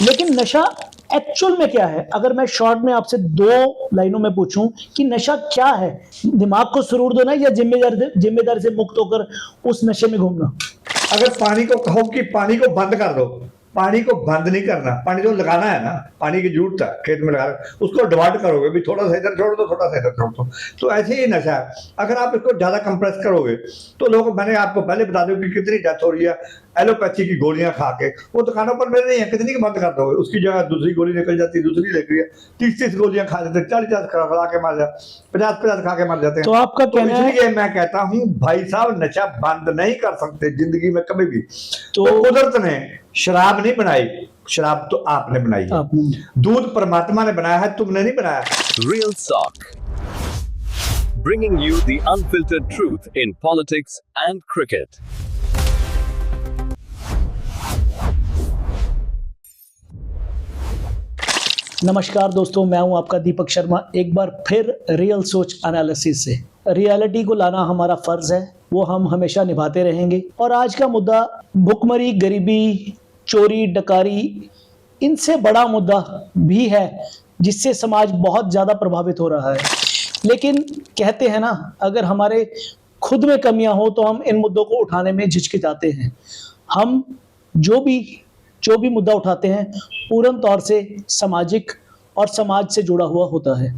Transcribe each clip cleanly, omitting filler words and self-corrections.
लेकिन नशा एक्चुअल में क्या है? अगर मैं शॉर्ट में आपसे 2 लाइनों में पूछूं कि नशा क्या है, दिमाग को सुरूर देना या जिम्मेदारी से मुक्त होकर उस नशे में घूमना? अगर पानी को कहो कि पानी को बंद कर दो, पानी को बंद नहीं करना, पानी तो लगाना है ना, पानी की जरूरत है, खेत में लगा उसको डिवाइड करोगे भी, थोड़ा सा इधर छोड़ दो, थोड़ा सा इधर छोड़ दो, तो ऐसे ही नशा है। अगर आप इसको ज्यादा कंप्रेस करोगे तो लोग, मैंने आपको पहले बता दूं कि कितनी डेथ हो रही है एलोपैथी की गोलियां खा के, वो दुकानों पर मिल रही है, कितनी की बंद कर दोगे, उसकी जगह दूसरी गोली निकल जाती है, दूसरी लेती है, 30 गोलियां खा जाते हैं, 40 खा के मर जाते, 50 खा के मर जाते हैं। तो आपका कहना है, इसलिए मैं कहता हूँ भाई साहब, नशा बंद नहीं कर सकते जिंदगी में कभी भी। तो कुदरत ने शराब नहीं बनाई, शराब तो आपने बनाई है। दूध परमात्मा ने बनाया है, तुमने नहीं बनाया। Real Talk, bringing you the unfiltered truth in politics and cricket. नमस्कार दोस्तों, मैं हूं आपका दीपक शर्मा, एक बार फिर रियल सोच एनालिसिस से। रियलिटी को लाना हमारा फर्ज है, वो हम हमेशा निभाते रहेंगे। और आज का मुद्दा भुखमरी, गरीबी, चोरी, डकारी, इनसे बड़ा मुद्दा भी है जिससे समाज बहुत ज़्यादा प्रभावित हो रहा है। लेकिन कहते हैं ना, अगर हमारे खुद में कमियां हो तो हम इन मुद्दों को उठाने में झिझकिचाते हैं। हम जो भी मुद्दा उठाते हैं पूर्ण तौर से सामाजिक और समाज से जुड़ा हुआ होता है।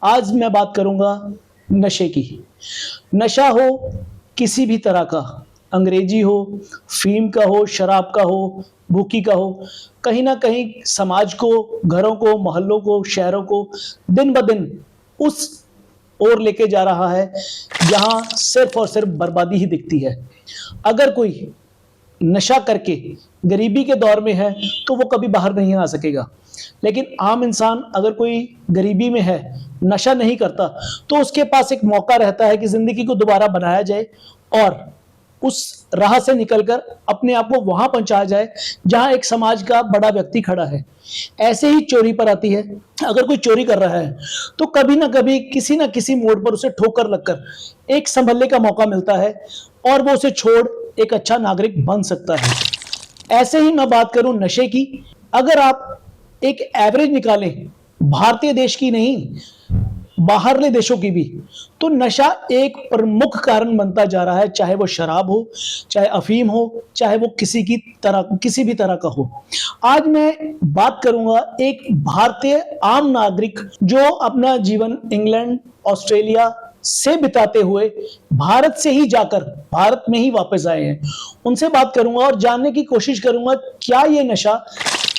आज मैं बात करूंगा नशे की। नशा हो किसी भी तरह का, अंग्रेजी हो, फीम का हो, शराब का हो, भूकी का हो, कहीं ना कहीं समाज को, घरों को, मोहल्लों को, शहरों को दिन ब दिन उस ओर लेके जा रहा है जहां सिर्फ और सिर्फ बर्बादी ही दिखती है। अगर कोई नशा करके गरीबी के दौर में है तो वो कभी बाहर नहीं आ सकेगा। लेकिन आम इंसान अगर कोई गरीबी में है, नशा नहीं करता, तो उसके पास एक मौका रहता है कि जिंदगी को दोबारा बनाया जाए और उस राह से निकलकर अपने आप को वहां पहुंचाया जाए जहां एक समाज का बड़ा व्यक्ति खड़ा है। ऐसे ही चोरी पर आती है। अगर कोई चोरी कर रहा है तो कभी ना कभी किसी ना किसी मोड़ पर उसे ठोकर लगकर एक संभलने का मौका मिलता है और वो उसे छोड़ एक अच्छा नागरिक बन सकता है। ऐसे ही मैं बात करूं नशे की। अगर आप एक एवरेज निकालें, भारतीय देश की नहीं, बाहरले देशों की भी, तो नशा एक प्रमुख कारण बनता जा रहा है। चाहे वो शराब हो, चाहे अफीम हो, चाहे वो किसी भी तरह का हो। आज मैं बात करूंगा एक भारतीय आम नागरिक जो अपना जीवन इंग्लैंड, ऑस्ट्रेलिया से बिताते हुए भारत से ही जाकर भारत में ही वापस आए हैं। उनसे बात करूंगा और जानने की कोशिश करूंगा क्या ये नशा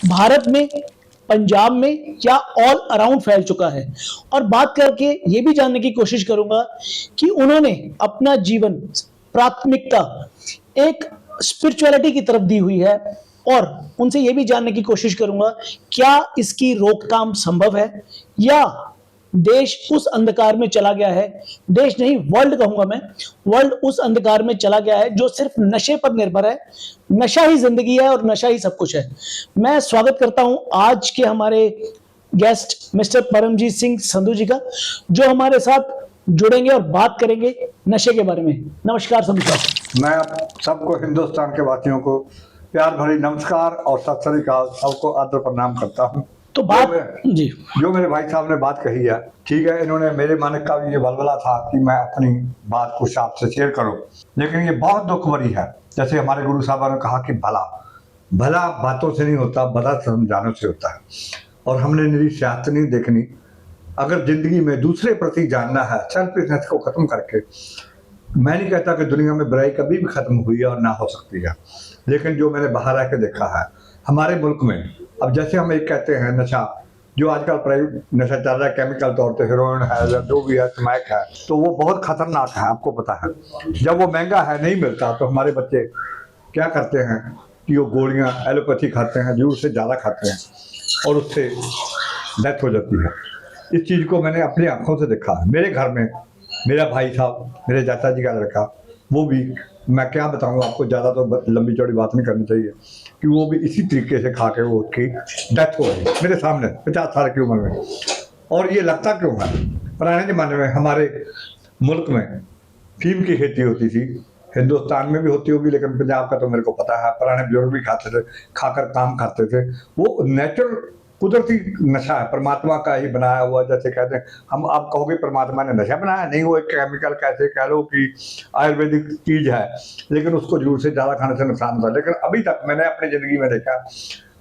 भारत में, पंजाब में या ऑल अराउंड फैल चुका है। और बात करके ये भी जानने की कोशिश करूंगा कि उन्होंने अपना जीवन प्राथमिकता एक स्पिरिचुअलिटी की तरफ दी हुई है। और उनसे ये भी जानने की कोशिश करूंगा क्या इसकी रोकथाम संभव है या देश उस अंधकार में चला गया है। देश नहीं, वर्ल्ड कहूंगा मैं, वर्ल्ड उस अंधकार में चला गया है जो सिर्फ नशे पर निर्भर है। नशा ही जिंदगी है और नशा ही सब कुछ है। मैं स्वागत करता हूं आज के हमारे गेस्ट मिस्टर परमजीत सिंह संधू जी का, जो हमारे साथ जुड़ेंगे और बात करेंगे नशे के बारे में। नमस्कार संधू साहब। मैं आप सबको, हिंदुस्तान के वासियों को प्यार भरी नमस्कार और सत श्री अकाल, सबको आदर प्रणाम करता हूँ। तो बात जी, जो मेरे भाई साहब ने बात कही है, ठीक है, इन्होंने, मेरे मन का भी ये बलबला था कि मैं अपनी बात कुछ आपसे शेयर करूं, लेकिन ये बहुत दुख भरी है। जैसे हमारे गुरु साहब ने कहा कि भला बातों से नहीं होता, भला समझाने से होता है। और हमने निरी सियासत नहीं देखनी। अगर जिंदगी में दूसरे प्रति जानना है, सेल्फिशनेस को खत्म करके, मैं नहीं कहता कि दुनिया में बुराई कभी भी खत्म हुई है और ना हो सकती है, लेकिन जो मैंने बाहर आके देखा है हमारे मुल्क में, अब जैसे हम एक कहते हैं नशा, जो आजकल प्राइवेट नशा चल रहा है, केमिकल तौर पे हेरोइन है या जो भी है, स्मैक है, तो वो बहुत खतरनाक है, आपको पता है। जब वो महंगा है, नहीं मिलता, तो हमारे बच्चे क्या करते हैं कि वो गोलियां एलोपैथी खाते हैं, जरूर से ज़्यादा खाते हैं और उससे डेथ हो जाती है। इस चीज़ को मैंने अपनी आंखों से देखा है। मेरे घर में मेरा भाई साहब, मेरे चाचा जी का लड़का, वो भी, मैं क्या बताऊँ आपको, ज़्यादा तो लंबी चौड़ी बात नहीं करनी चाहिए, कि वो भी इसी तरीके से खा के वो उसकी डेथ हो गई मेरे सामने 50 साल की उम्र में। और ये लगता क्यों है? पुराने ज़माने में हमारे मुल्क में फीम की खेती होती थी, हिंदुस्तान में भी होती होगी, लेकिन पंजाब का तो मेरे को पता है। पुराने बुजुर्ग भी खाते थे, खाकर काम करते थे। वो नेचुरल कुदरती नशा है, परमात्मा का ही बनाया हुआ। जैसे कहते हैं हम, आप कहोगे परमात्मा ने नशा बनाया, नहीं, वो एक केमिकल, कैसे कह लो कि आयुर्वेदिक चीज है, लेकिन उसको जरूर से ज्यादा खाने से नुकसान होता है। लेकिन अभी तक मैंने अपनी जिंदगी में देखा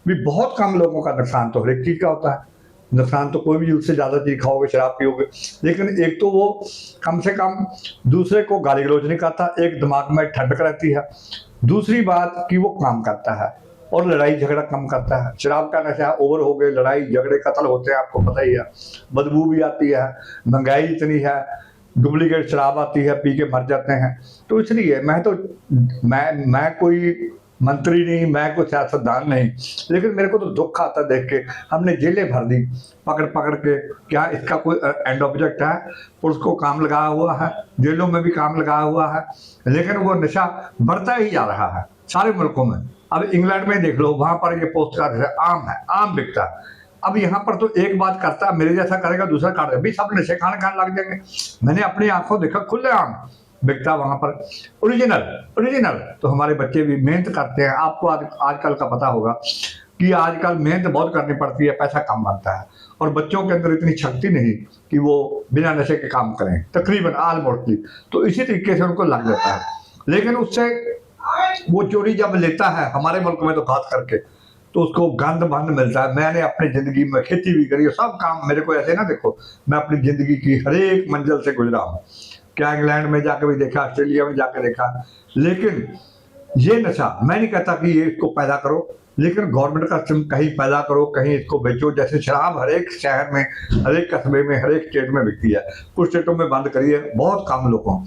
भी बहुत कम लोगों का नुकसान तो हर एक चीज का होता है। नुकसान तो कोई भी जरूर से ज्यादा चीज खाओगे, शराब पियोगे, लेकिन एक तो वो कम से कम दूसरे को गाली गलौज नहीं करता, एक दिमाग में ठंडक रहती है, दूसरी बात कि वो काम करता है और लड़ाई झगड़ा कम करता है। शराब का नशा ओवर हो गए, लड़ाई झगड़े कत्ल होते हैं, आपको पता ही है, बदबू भी आती है, महंगाई इतनी है, डुप्लीकेट शराब आती है, पी के मर जाते हैं। तो इसलिए मैं कोई मंत्री नहीं, मैं कोई सियासतदान नहीं, लेकिन मेरे को तो दुख आता देख के। हमने जेलें भर दी पकड़ पकड़ के, क्या इसका कोई एंड ऑब्जेक्ट है? पुलिस को काम लगाया हुआ है, जेलों में भी काम लगाया हुआ है, लेकिन वो नशा बढ़ता ही जा रहा है सारे मुल्कों में। अब इंग्लैंड में देख लो, वहां पर ये पोस्ट का आम है, आम बिकता है। अब यहाँ पर तो एक बात करता है, मेरे जैसा करेगा, दूसरा काट देगा, भाई सब नशे खाने लग जाएंगे। मैंने अपनी आंखों देखा, खुले आम बिकता वहां पर, ओरिजिनल। तो हमारे बच्चे भी मेहनत करते हैं। आपको आजकल का पता होगा कि आजकल मेहनत बहुत करनी पड़ती है, पैसा कम बनता है, और बच्चों के अंदर इतनी शक्ति नहीं कि वो बिना नशे के काम करें, तकरीबन ऑलमोस्टली। तो इसी तरीके से उनको लग जाता है, लेकिन उससे वो चोरी जब लेता है, हमारे मुल्क में तो खास करके, तो उसको गंद बंद मिलता है। मैंने अपनी जिंदगी में खेती भी करी है, सब काम, मेरे को ऐसे ना देखो, मैं अपनी जिंदगी की हर एक मंजिल से गुजरा हूँ। क्या इंग्लैंड में जाकर भी देखा, ऑस्ट्रेलिया में जाकर देखा, लेकिन ये नशा मैं नहीं कहता कि ये इसको पैदा करो, लेकिन गवर्नमेंट का कहीं पैदा करो, कहीं इसको बेचो। जैसे शराब हर एक शहर में, हर एक कस्बे में, हर एक स्टेट में बिकती है, कुछ स्टेटों में बंद करी है, बहुत कम लोगों,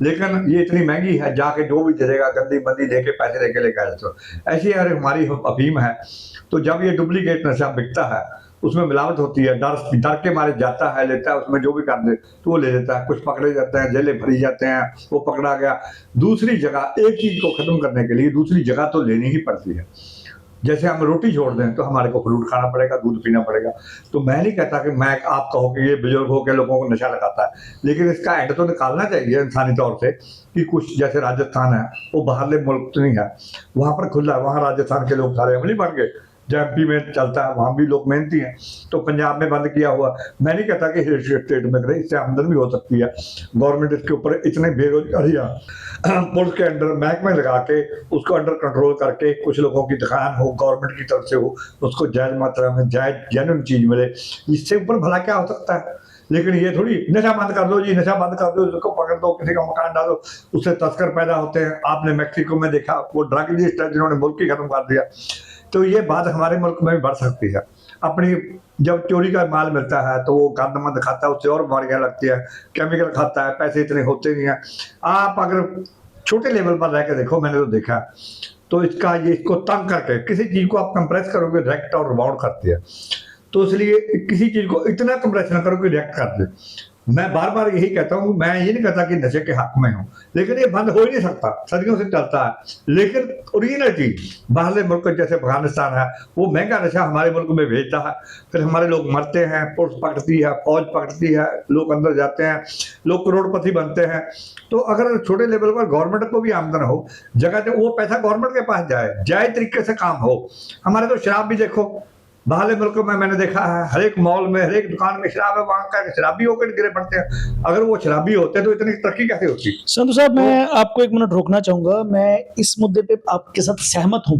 लेकिन ये इतनी महंगी है, जाके जो भी जरेगा गंदी बंदी लेके पैसे लेके लेकर तो ऐसी यार हमारी अफीम है। तो जब ये डुप्लीकेट नशा बिकता है, उसमें मिलावट होती है, डर के मारे जाता है, लेता है, उसमें जो भी कर दे तो वो ले लेता है। कुछ पकड़े जाते हैं, जेलें भरी जाते हैं, वो पकड़ा गया, दूसरी जगह एक चीज को खत्म करने के लिए दूसरी जगह तो लेनी ही पड़ती है। जैसे हम रोटी छोड़ दें तो हमारे को फ्रूट खाना पड़ेगा, दूध पीना पड़ेगा। तो मैं नहीं कहता कि मैं आप कहो कि ये बुजुर्ग हो के लोगों को नशा लगाता है, लेकिन इसका एंड तो निकालना चाहिए इंसानी तौर से कि कुछ, जैसे राजस्थान है, वो बाहरले मुल्क तो नहीं है, वहाँ पर खुला है, वहाँ राजस्थान के लोग सारे अमली बन गए। जो MP में चलता है, वहाँ भी लोग मेहनती हैं। तो पंजाब में बंद किया हुआ, मैं नहीं कहता कि स्टेट में करे, इससे आमदनी भी हो सकती है। गवर्नमेंट इसके ऊपर इतने बेरोजगारियाँ पुलिस के अंडर महकमे लगा के उसको अंडर कंट्रोल करके, कुछ लोगों की दुकान हो, गवर्नमेंट की तरफ से हो, उसको जायज मात्रा में जायज जेन्युइन चीज मिले, इससे ऊपर भला क्या हो सकता है? लेकिन ये थोड़ी नशा बंद कर दो जी, नशा बंद कर दो, उसको पकड़ दो, किसी का मकान डालो, उससे तस्कर पैदा होते हैं। आपने मैक्सिको में देखा, वो ड्रग लिस्ट है जिन्होंने मुल्क ही खत्म कर दिया। तो ये बात हमारे मुल्क में भी बढ़ सकती है। अपनी जब चोरी का माल मिलता है तो वो गंदमंद खाता है, उससे और बीमारियां लगती है, केमिकल खाता है, पैसे इतने होते नहीं हैं। आप अगर छोटे लेवल पर रह के देखो, मैंने तो देखा, तो इसको तंग करके किसी चीज को आप कंप्रेस करोगे, रिएक्ट और रिबाउंड करती है। तो इसलिए किसी चीज को इतना कंप्रेस ना करो कि रिएक्ट कर दे। मैं बार बार यही कहता हूँ, मैं ये नहीं कहता कि नशे के हक में हूँ, लेकिन ये बंद हो ही नहीं सकता, सदियों से चलता है। लेकिन ओरिजिनल चीज बाहरले मुल्क जैसे अफगानिस्तान है, वो महंगा नशा हमारे मुल्क में भेजता है, फिर हमारे लोग मरते हैं, पुलिस पकड़ती है, फौज पकड़ती है, लोग अंदर जाते हैं, लोग करोड़पति बनते हैं। तो अगर छोटे लेवल पर गवर्नमेंट को भी आमदन हो, जगह जब वो पैसा गवर्नमेंट के पास जाए, जायज तरीके से काम हो। हमारे तो शराब भी देखो, बाहर मुल्कों में मैंने देखा है, हर एक मॉल में, हर एक दुकान में शराब है, वहां का शराबी होकर गिरे पड़ते हैं। अगर वो शराबी होते तो इतनी तरक्की कैसे होती? संधू साहब, मैं आपको एक मिनट रोकना चाहूंगा। मैं इस मुद्दे पे आपके साथ सहमत हूं,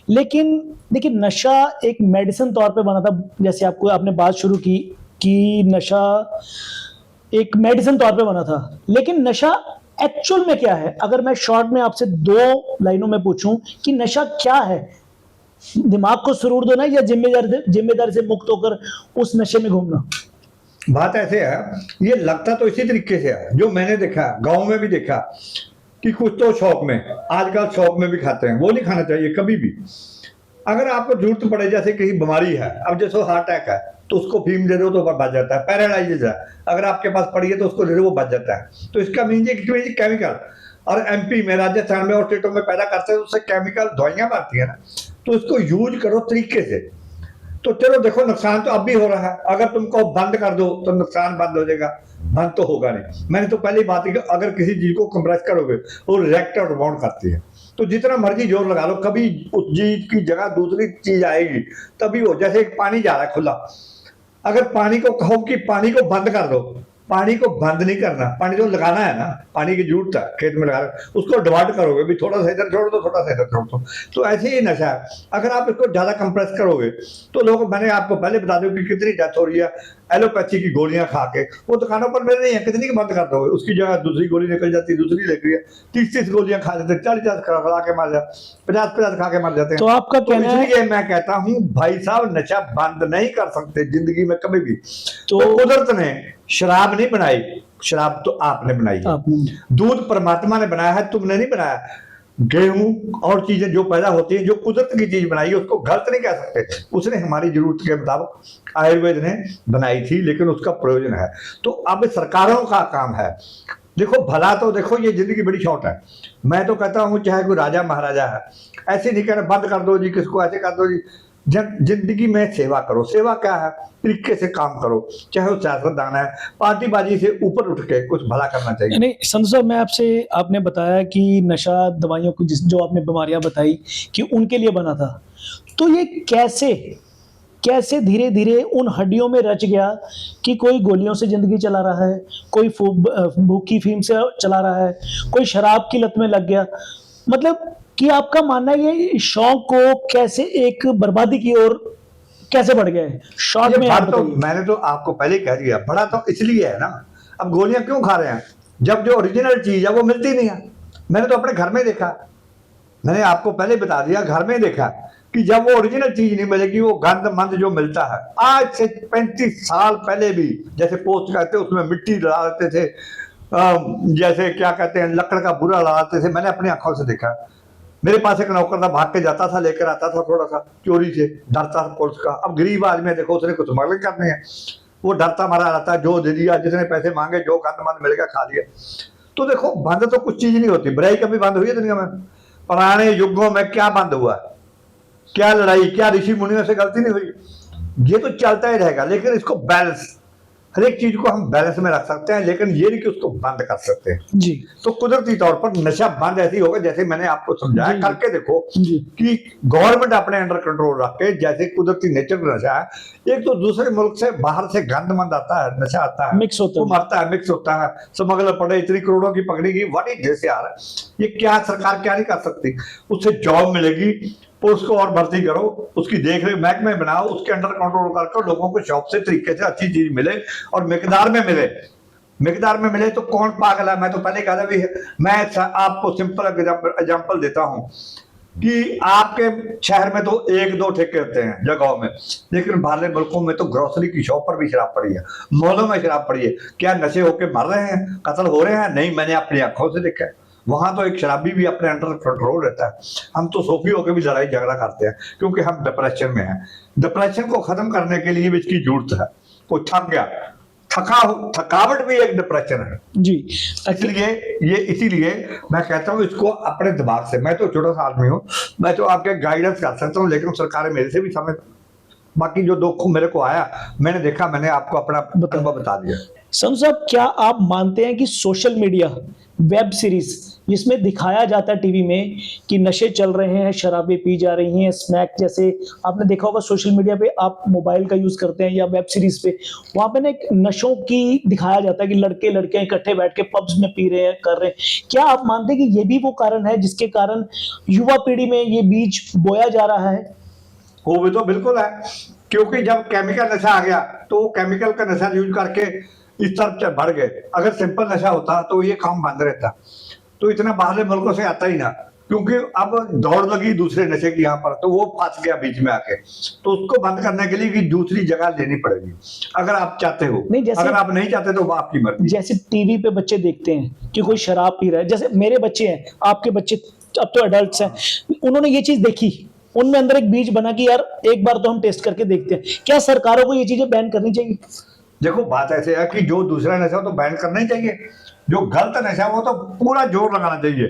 लेकिन देखिए, नशा एक मेडिसिन तौर पे बना था। जैसे आपने बात शुरू की कि नशा एक मेडिसिन तौर पे बना था, लेकिन नशा एक्चुअल में क्या है? अगर मैं शॉर्ट में आपसे 2 लाइनों में पूछूं कि नशा क्या है, दिमाग को सुरूर देना या जिम्मेदारी से मुक्त होकर उस नशे में घूमना? बात ऐसे है, ये लगता तो इसी तरीके से है, जो मैंने देखा, गांव में भी देखा कि कुछ तो शौक में, आजकल शौक में भी खाते हैं, वो नहीं खाना चाहिए कभी भी। अगर आपको जरूरत पड़े, जैसे कहीं बीमारी है, अब जैसे हार्ट अटैक है, तो उसको फीम दे दो तो बच जाता है। पैरालाइसिस है, अगर आपके पास पड़ी है तो उसको दे दो, वो बच जाता है। तो इसका मीन ये केमिकल, और MP में, राजस्थान में और स्टेटों में पैदा करते हैं, उससे केमिकल दवाइयां बनती है ना, तो इसको यूज करो तरीके से। तो चलो देखो, नुकसान तो अब भी हो रहा है, अगर तुमको बंद कर दो तो नुकसान बंद हो जाएगा। बंद तो होगा नहीं। मैंने तो पहले ही बात की कि अगर किसी चीज को कंप्रेस करोगे वो रिएक्ट और रिबाउंड करती है, तो जितना मर्जी जोर लगा लो कभी उस चीज की जगह दूसरी चीज आएगी तभी वो, जैसे एक पानी जा रहा है खुला, अगर पानी को कहो कि पानी को बंद कर दो, पानी को बंद नहीं करना, पानी तो लगाना है ना, पानी की जरूरत है, खेत में लगा उसको डिवाइड करोगे भी, थोड़ा सा इधर छोड़ दो, थोड़ा सा इधर छोड़ दो। तो ऐसे ही नशा है, अगर आप इसको ज्यादा कंप्रेस करोगे तो लोग, मैंने आपको पहले बता दूं कि कितनी डेथ हो रही है एलोपैथी की गोलियां खा के, वो दुकानों पर मिल रही है, कितनी की बंद कर दोगे, उसकी जगह दूसरी गोली निकल जाती है, दूसरी लेती है, 30 गोलियां खा जाते, 40 खा के मर जाते, 50 खा के मर जाते हैं। तो आपका कहना है, इसलिए मैं कहता हूँ भाई साहब, नशा बंद नहीं कर सकते जिंदगी में कभी भी। तो तो कुदरत ने शराब नहीं बनाई, शराब तो आपने बनाई है। आपने दूध परमात्मा ने बनाया है, तुमने नहीं बनाया। गेहूं और चीजें जो पैदा होती हैं, जो कुदरत की चीज बनाई है, उसको गलत नहीं कह सकते। उसने हमारी जरूरत के मुताबिक आयुर्वेद ने बनाई थी, लेकिन उसका प्रयोजन है। तो अब सरकारों का काम है, देखो भला तो देखो, ये जिंदगी बड़ी शॉर्ट है। मैं तो कहता हूँ चाहे कोई राजा महाराजा है, ऐसे नहीं कहना बंद कर दो जी, किसको ऐसे कर दो जी। जिंदगी में सेवा करो। सेवा क्या है? तरीके से काम करो, चाहे वो सियासतदान है, पार्टीबाजी से ऊपर उठ के कुछ भला करना चाहिए। नहीं संधू साहब, मैं आपसे, आपने बताया कि नशा दवाइयों को, जो आपने बीमारियां बताई कि उनके लिए बना था, तो ये कैसे धीरे धीरे उन हड्डियों में रच गया कि कोई गोलियों से जिंदगी चला रहा है, कोई भूखी फीम से चला रहा है, कोई शराब की लत में लग गया। मतलब कि आपका मानना है ये शौक को कैसे एक बर्बादी की ओर कैसे बढ़ गया है? शॉर्ट में आप तो बताइए। मैंने तो आपको पहले ही कह दिया, बड़ा तो इसलिए है ना। अब गोलियां क्यों खा रहे हैं जब जो ओरिजिनल चीज है वो मिलती नहीं है। मैंने तो अपने घर में देखा, मैंने आपको पहले बता दिया, घर में देखा कि जब वो ओरिजिनल चीज नहीं मिलेगी, वो गंद मंद जो मिलता है। आज से 35 साल पहले भी जैसे पोस्ट कहते उसमें मिट्टी डला देते थे, जैसे क्या कहते हैं लकड़ का बुरा लगाते थे। मैंने अपनी आंखों से देखा। मेरे पास एक नौकर था, भाग के जाता था, लेकर आता था थोड़ा सा चोरी से, डरता था पुलिस का। अब गरीब आदमी है, देखो उसने कुछ स्मगलिंग करनी है, वो डरता मारा रहता है, जो दे दिया, जितने पैसे मांगे, जो गंद मंद मिल गया खा लिया। तो देखो बंद तो कुछ चीज नहीं होती। बुराई कभी बंद हुई है दुनिया में? पुराने युगों में क्या बंद हुआ? क्या लड़ाई, क्या ऋषि मुनियों से गलती नहीं हुई? ये तो चलता ही रहेगा, लेकिन इसको बैलेंस, हर एक चीज को हम बैलेंस में रख सकते हैं, लेकिन ये नहीं कि उसको बंद कर सकते हैं। जी तो कुदरती तौर पर नशा बंद ऐसे ही होगा जैसे मैंने आपको समझाया। जी। करके देखो जी। कि गवर्नमेंट अपने अंडर कंट्रोल रख के, जैसे कुदरती नेचर का नशा है, एक तो दूसरे मुल्क से बाहर से गंद मंद आता है, नशा आता है, मिक्स होता वो है। मरता है, मिक्स होता है, स्मगलर पड़े, इतनी करोड़ों की पकड़ेगी, व्हाट इज दिस यार? ये क्या सरकार क्या नहीं कर सकती? उससे जॉब मिलेगी, पुलिस को और भर्ती करो, उसकी देख रेख महकमे बनाओ, उसके अंडर कंट्रोल करके लोगों को शौक से तरीके से अच्छी चीज मिले और मिकदार में मिले। मिकदार में मिले तो कौन पागल है? मैं तो पहले कहा था भी, मैं आपको सिंपल एग्जांपल देता हूं कि आपके शहर में तो 1-2 ठेके होते हैं जगहों में, लेकिन बाहरले मुल्कों में तो ग्रोसरी की शॉप पर भी शराब पड़ी है, मॉलों में शराब पड़ी है। क्या नशे होके मर रहे हैं, कत्ल हो रहे हैं? नहीं, मैंने अपनी आंखों से देखा है। वहां तो एक शराबी भी अपने अंडर कंट्रोल रहता है। हम तो सोफी होकर भी लड़ाई झगड़ा करते हैं क्योंकि हम डिप्रेशन में हैं। डिप्रेशन को खत्म करने के लिए भी इसकी जरूरत है। कोई थक गया, थकावट भी एक डिप्रेशन है जी। इसीलिए मैं कहता हूँ इसको अपने दिमाग से, मैं तो छोटा सा आदमी हूँ, मैं तो आपके गाइडेंस कर सकता हूँ, लेकिन सरकारें मेरे से भी समझ, बाकी जो दुख मेरे को आया, मैंने देखा, मैंने आपको अपना अनुभव बता दिया। संधू साहब, क्या आप मानते हैं कि सोशल मीडिया, वेब सीरीज जिसमें दिखाया जाता है टीवी में कि नशे चल रहे हैं, शराबें पी जा रही हैं, स्नैक जैसे आपने देखा होगा सोशल मीडिया पे, आप मोबाइल का यूज करते हैं या वेब सीरीज पे, वहां पे ना एक नशों की दिखाया जाता है कि लड़के लड़कियां इकट्ठे बैठ के पब्स में पी रहे हैं, कर रहे हैं। क्या आप मानते हैं कि ये भी वो कारण है जिसके कारण युवा पीढ़ी में ये बीज बोया जा रहा है? वो भी तो बिल्कुल है, क्योंकि जब केमिकल नशा आ गया तो वो केमिकल का नशा यूज करके इस तरफ बढ़ गए। अगर सिंपल नशा होता तो ये काम बंद रहता, तो इतना बाहर मुल्कों से आता ही ना, क्योंकि अब दौड़ लगी दूसरे नशे की यहाँ पर, तो वो फंस गया बीच में आके। तो उसको बंद करने के लिए कि दूसरी जगह लेनी पड़ेगी, अगर आप चाहते हो। नहीं, जैसे अगर आप नहीं चाहते तो वो आपकी मर्जी। जैसे टीवी पे बच्चे देखते हैं कि कोई शराब पी रहा है, जैसे मेरे बच्चे हैं, आपके बच्चे अब तो एडल्ट्स हैं, उन्होंने ये चीज देखी, उनमें अंदर एक बीज बना कि यार एक बार तो हम टेस्ट करके देखते हैं। क्या सरकारों को ये चीजें बैन करनी चाहिए? देखो बात ऐसे है कि जो दूसरा नशा तो बैन करना ही चाहिए, जो गलत नशा वो तो पूरा जोर लगाना चाहिए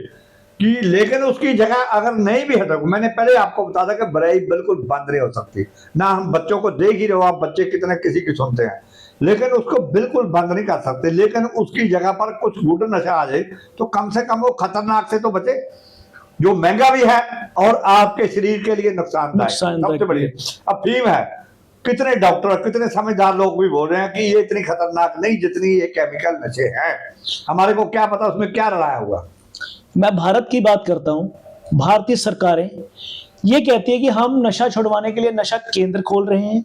कि, लेकिन उसकी जगह अगर नहीं भी हटो, मैंने पहले आपको बता था कि बुराई बिल्कुल बंद नहीं हो सकती ना। हम बच्चों को देख ही रहे हो, आप बच्चे कितने किसी की सुनते हैं, लेकिन उसको बिल्कुल बंद नहीं कर सकते। लेकिन उसकी जगह पर कुछ गुड नशा आ जाए तो कम से कम वो खतरनाक से तो बचे, जो महंगा भी है और आपके शरीर के लिए नुकसानदायक। सबसे बड़ी अफीम है, कितने डॉक्टर कितने समझदार लोग भी बोल रहे हैं कि ये इतनी खतरनाक नहीं जितनी ये केमिकल नशे हैं। हमारे को क्या पता उसमें क्या रलाया हुआ। मैं भारत की बात करता हूँ, भारतीय सरकारें ये कहती है कि हम नशा छुड़वाने के लिए नशा केंद्र खोल रहे हैं,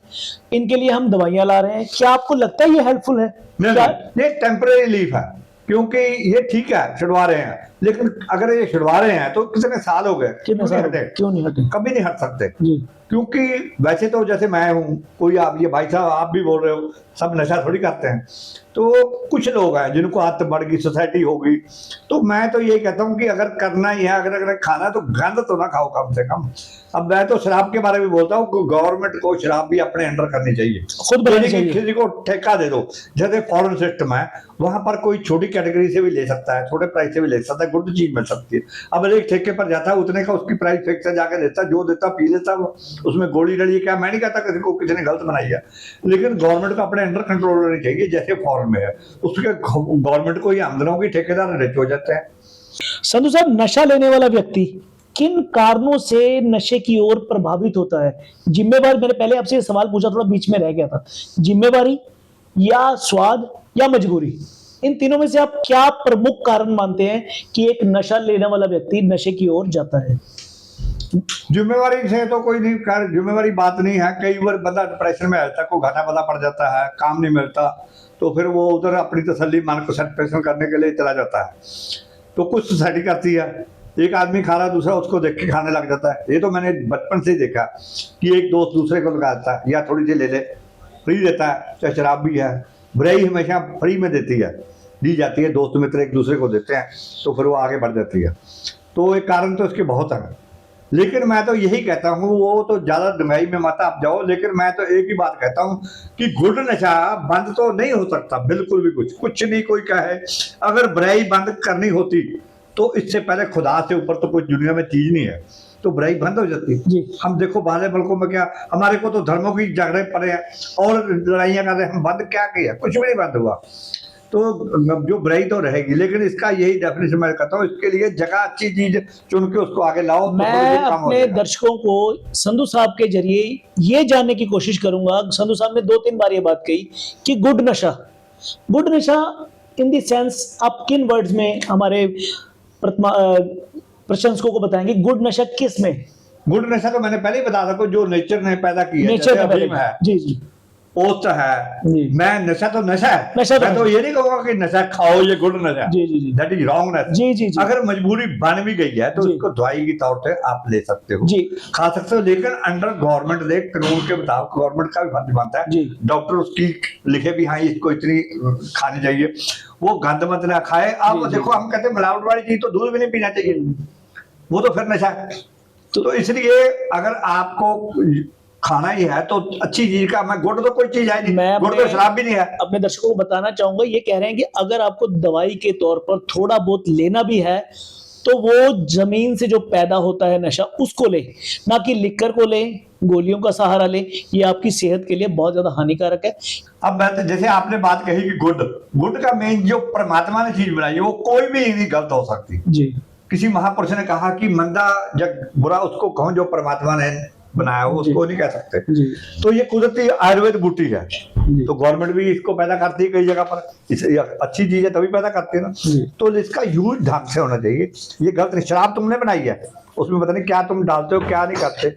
इनके लिए हम दवाइयां ला रहे हैं। क्या आपको लगता है ये हेल्पफुल है? क्या ये टेम्परेरी रिलीफ है, क्योंकि ये ठीक है छुड़वा रहे हैं, लेकिन अगर ये छुड़वा रहे हैं तो कितने साल हो गए, क्यों नहीं हटे? कभी नहीं हट सकते जी। क्योंकि वैसे तो जैसे मैं हूँ, कोई आप ये भाई साहब आप भी बोल रहे हो, सब नशा थोड़ी करते हैं। तो कुछ लोग हैं जिनको आदत बढ़ गई, सोसाइटी होगी। तो मैं तो ये कहता हूँ कि अगर करना ही है, अगर खाना है तो गंद तो ना खाओ कम से कम। अब मैं तो शराब के बारे में बोलता हूँ, गवर्नमेंट को शराब भी अपने अंडर करनी चाहिए, खुद बनानी चाहिए। किसी को ठेका दे दो, जैसे फॉरेन सिस्टम है वहां पर कोई छोटी कैटेगरी से भी ले सकता है, छोटे प्राइस से भी ले सकता है, गुड चीज मिल सकती है। अब एक ठेके पर जाता है उतने का उसकी प्राइस फिक्स है, जाके देता, जो देता पी लेता, उसमें गोली डली क्या, मैं नहीं कहता किसी को किसी ने गलत बनाई है, लेकिन गवर्नमेंट को अपने अंडर कंट्रोल होनी चाहिए जैसे फॉरेन में है। उसके गवर्नमेंट को ही आमदनों की ठेकेदार रिच हो जाते हैं। संधू साहब, नशा लेने वाला व्यक्ति किन कारणों से नशे की ओर प्रभावित होता है? जिम्मेवारी, मैंने पहले आपसे ये सवाल पूछा, थोड़ा बीच में रह गया था। जिम्मेवारी या स्वाद या मजबूरी, इन तीनों में से आप क्या प्रमुख कारण मानते हैं कि एक नशा लेने वाला व्यक्ति नशे की ओर जाता है? जिम्मेवारी से तो कोई नहीं कर, जिम्मेवारी बात नहीं है। कई बार बंदा डिप्रेशन में रहता है, को घाटा पता पड़ जाता है, काम नहीं मिलता, तो फिर वो उधर अपनी तसल्ली मन को सेटिस्फेक्शन करने के लिए चला जाता है। तो कुछ सोसाइटी करती है, एक आदमी खा रहा है दूसरा उसको देख के खाने लग जाता है। ये तो मैंने बचपन से ही देखा कि एक दोस्त दूसरे को लगा देता है, या थोड़ी सी ले ले, फ्री देता है, चाहे शराब भी है, बुराई हमेशा फ्री में देती है, दी जाती है, दोस्त मित्र एक दूसरे को देते हैं, तो फिर वो आगे बढ़ जाती है। तो एक कारण तो इसके बहुत है, लेकिन मैं तो यही कहता हूँ, वो तो ज्यादा दिमागी में मत आप जाओ, लेकिन मैं तो एक ही बात कहता हूँ कि गुड नशा बंद तो नहीं हो सकता बिल्कुल भी, कुछ नहीं। कोई कहे अगर बुराई बंद करनी होती तो इससे पहले खुदा से ऊपर तो कोई दुनिया में चीज नहीं है, तो बुराई बंद हो जाती जी। हम देखो बाहर मुल्कों में क्या, हमारे को तो धर्मों की झगड़े पड़े हैं और लड़ाइयां कर रहे हैं, हम बंद क्या किया, कुछ भी नहीं बंद हुआ। तो जो बुराई तो रहेगी, लेकिन इसका यही डेफिनेशन मैं कहता हूँ, इसके लिए जगह अच्छी चीज चुन के उसको आगे लाओ। तो मैं अपने दर्शकों को संधू साहब के जरिए ये जानने की कोशिश करूंगा, संधू साहब ने 2-3 बार ये बात कही कि गुड नशा इन द सेंस, आप किन वर्ड्स में हमारे प्रशंसकों को बताएंगे गुड नशा किस में? गुड नशा तो मैंने पहले ही बता था, जो नेचर ने पैदा किया है, नेचर है जी जी, पोस्ट है। मैं नशा तो नशा है, नशा मैं तो ये नहीं कहूंगा कि नशा खाओ ये गुड नशा, जी जी जी, दैट इज रॉन्ग नशा। जी जी जी, अगर मजबूरी बन भी गई है तो इसको दवाई के तौर पे आप ले सकते हो, जी खा सकते हो, लेकिन अंडर गवर्नमेंट दे कानून के मुताबिक गवर्नमेंट का भी फर्ज बनता है, जी। डॉक्टर उसकी लिखे भी हाँ इसको इतनी खानी चाहिए, वो गंद मत ना खाए। अब देखो हम कहते हैं मिलावट वाली चीज तो दूध भी नहीं पीना चाहिए, वो तो फिर नशा है। तो इसलिए अगर आपको खाना ही है तो अच्छी चीज का, मैं गुड़ तो कोई चीज है नहीं, गुड़ तो शराब भी नहीं है। अपने दर्शकों को बताना चाहूंगा, ये कह रहे हैं कि अगर आपको दवाई के तौर पर थोड़ा बहुत लेना भी है तो वो जमीन से जो पैदा होता है नशा उसको ले, ना कि लिकर को ले, गोलियों का सहारा ले। ये आपकी सेहत के लिए बहुत ज्यादा हानिकारक है। अब जैसे आपने बात कही कि गुड का मेन जो परमात्मा ने चीज बनाई है वो कोई भी नहीं गलत हो सकती जी। किसी महापुरुष ने कहा कि मंदा जब बुरा उसको कहो जो परमात्मा ने बनाया हो उसको नहीं कह सकते जी। तो ये कुदरती आयुर्वेद बूटी है, तो गवर्नमेंट भी इसको पैदा करती है कई जगह पर, अच्छी चीज है तभी पैदा करती है ना, तो इसका यूज ढंग से होना चाहिए। ये गलत नहीं, शराब तुमने बनाई है उसमें पता नहीं क्या तुम डालते हो क्या नहीं करते,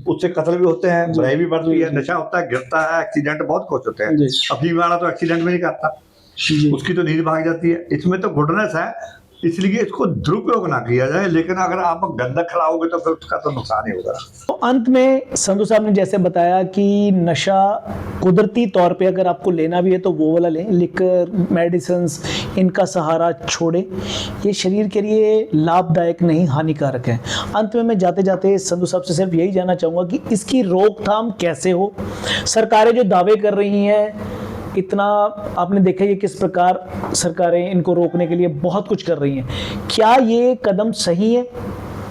उससे कत्ल भी होते हैं, बुराई भी बढ़ती है, नशा होता है, गिरता है, एक्सीडेंट बहुत कुछ होते हैं। अफीम वाला तो एक्सीडेंट में नहीं करता, उसकी तो नींद भाग जाती है। इसमें तो गुडनेस है, इसलिए इसको दुरुपयोग ना किया जाए, लेकिन अगर आप गंदा खिलाओगे तो फिर उसका तो नुकसान ही होगा। तो अंत में संधू साहब ने जैसे बताया कि नशा कुदरती तौर पे अगर आपको लेना भी है तो वो वाला लें, लिकर, मेडिसिन्स, इनका सहारा छोड़े, ये शरीर के लिए लाभदायक नहीं, हानिकारक है। अंत में मैं जाते जाते संधू साहब से सिर्फ यही जानना चाहूँगा कि इसकी रोकथाम कैसे हो। सरकारें जो दावे कर रही हैं, इतना आपने देखा ये किस प्रकार सरकारें इनको रोकने के लिए बहुत कुछ कर रही हैं, क्या ये कदम सही है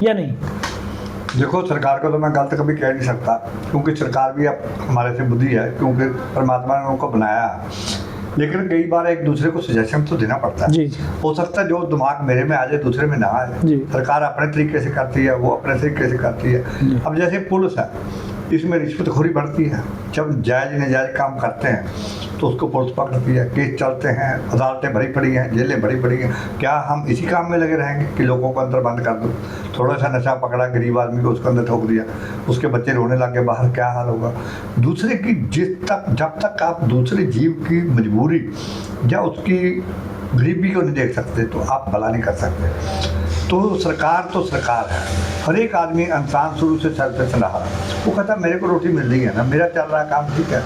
या नहीं? देखो, सरकार को तो मैं गलत कभी कह नहीं सकता, क्योंकि सरकार भी अब हमारे से बुद्धि है, क्योंकि परमात्मा ने उनको बनाया है। लेकिन कई बार एक दूसरे को सजेशन तो देना पड़ता है। जी। हो सकता है जो दिमाग मेरे में आ जाए दूसरे में ना आए। जी। सरकार अपने तरीके से करती है, वो अपने तरीके से करती है। अब जैसे पुलिस है, इसमें रिश्वतखोरी बढ़ती है। जब जायज़ नाजायज़ काम करते हैं तो उसको पुलिस पकड़ती है, केस चलते हैं, अदालतें भरी पड़ी हैं, जेलें भरी पड़ी हैं। क्या हम इसी काम में लगे रहेंगे कि लोगों को अंदर बंद कर दो? थोड़ा सा नशा पकड़ा गरीब आदमी को, उसको अंदर ठोक दिया, उसके बच्चे रोने लग गए बाहर, क्या हाल होगा? दूसरे की जब तक आप दूसरे जीव की मजबूरी या उसकी गरीबी को नहीं देख सकते तो आप भला नहीं कर सकते। तो सरकार है, हर एक आदमी इंसान शुरू से चल पे चला रहा, वो कहता मेरे को रोटी मिल रही है ना, मेरा चल रहा काम ठीक है।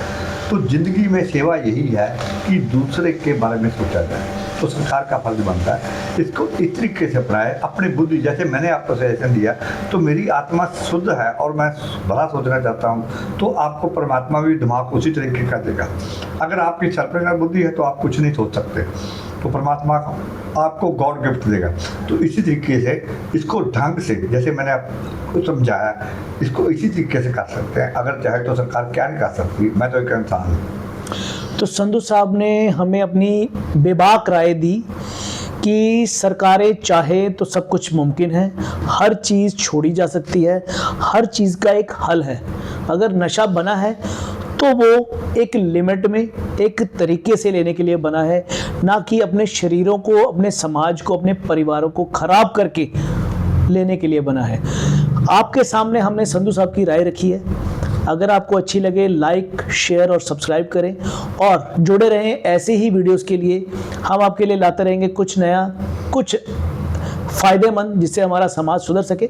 तो जिंदगी में सेवा यही है कि दूसरे के बारे में सोचा जाए, तो सरकार का फर्ज बनता है इसको इस तरीके से अपनाए अपनी बुद्धि। जैसे मैंने आपको सजेशन दिया तो मेरी आत्मा शुद्ध है और मैं भला सोचना चाहता हूँ, तो आपको परमात्मा भी दिमाग उसी तरीके का देगा। अगर आपकी सर्वप्रधान बुद्धि है तो आप कुछ नहीं सोच सकते, तो परमात्मा आपको गॉड गिफ्ट देगा। तो इसी तरीके से इसको ढंग से, जैसे मैंने आपको समझाया, इसको इसी तरीके से कर सकते हैं। अगर चाहे तो सरकार क्या नहीं कर सकती, मैं तो एक इंसान हूँ। तो संधू साहब ने हमें अपनी बेबाक राय दी कि सरकारें चाहे तो सब कुछ मुमकिन है, हर चीज़ छोड़ी जा सकती है, हर चीज़ का एक हल है। अगर नशा बना है तो वो एक लिमिट में, एक तरीके से लेने के लिए बना है, ना कि अपने शरीरों को, अपने समाज को, अपने परिवारों को खराब करके लेने के लिए बना है। आपके सामने हमने संधू साहब की राय रखी है। अगर आपको अच्छी लगे, लाइक, शेयर और सब्सक्राइब करें और जुड़े रहें ऐसे ही वीडियोस के लिए। हम आपके लिए लाते रहेंगे कुछ नया, कुछ फायदेमंद, जिससे हमारा समाज सुधर सके।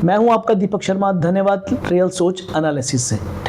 मैं हूं आपका दीपक शर्मा। धन्यवाद रियल सोच एनालिसिस से।